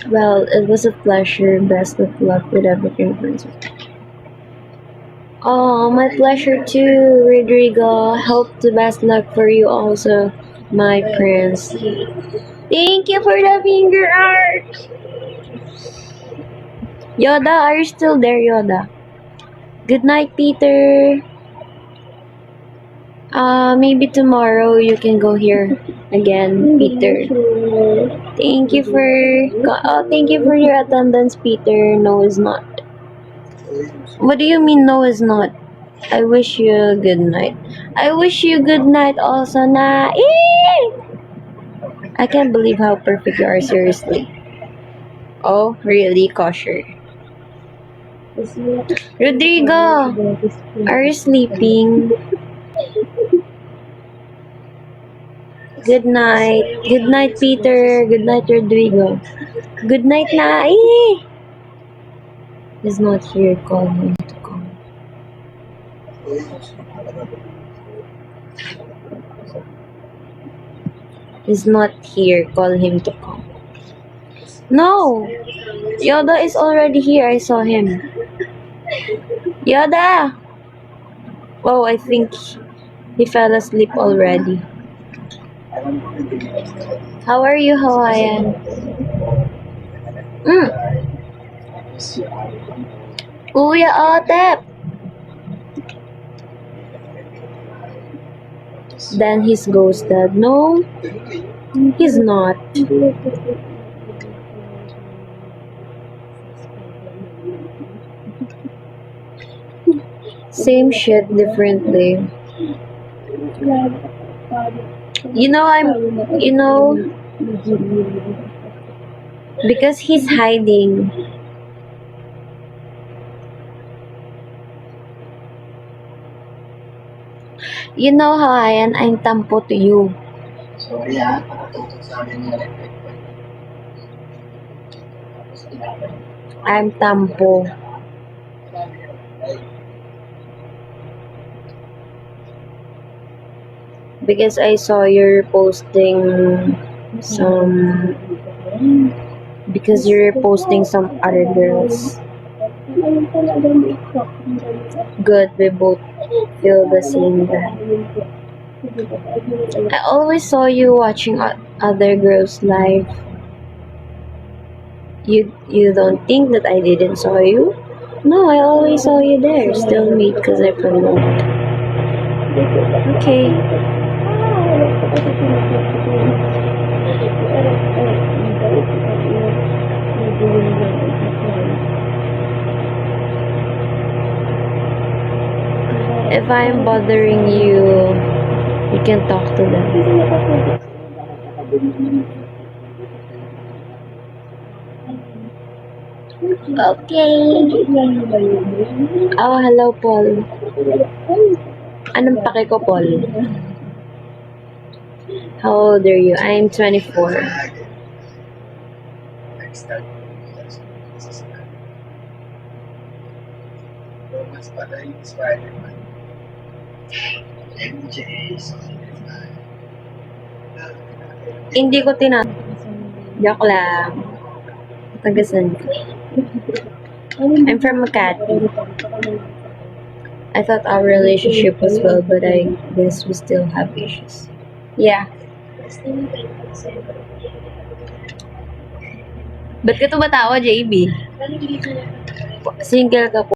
Well, it was a pleasure. Best of luck with everything, Princess. Oh, my pleasure too, Rodrigo. Hope the best luck for you also, my prince. Thank you for the finger art. Yoda, are you still there, Yoda? Good night, Peter. Maybe tomorrow you can go here again, Peter. Thank you for your attendance, Peter. No, it's not. What do you mean? No, it's not. I wish you a good night. I wish you good night also, na. I can't believe how perfect you are. Seriously. Oh, really, Kosher? Rodrigo, are you sleeping? Good night. Good night, Peter. Good night, Rodrigo. Good night, na. He's not here. Call him to come. He's not here. Call him to come. No! Yoda is already here. I saw him. Yoda! Oh, I think he fell asleep already. How are you, Hawaiian? Kuya Otep! Then he's ghosted. No, he's not. Same shit, different day. Because he's hiding. You know, Hawaiian, I'm tampo to you. Sorry ha, nakatutok sa akin yung electric fan. I'm tampo. Because I saw you're posting some other girls. Good, we both feel the same then. I always saw you watching other girls live. You don't think that I didn't saw you? No, I always saw you there. Still meet because I promote. Okay. If I'm bothering you, you can talk to them. Okay. Oh, hello, Paul. Anong pake ko, Paul? How old are you? I'm 24. Mas pala yung Spider-Man. MJ. Hindi ko Joke lang. Tagasan ko. I'm from Makati. I thought our relationship was well, but I guess we still have issues. Yeah. Ba't ka tumatawa, JB? Single ka po.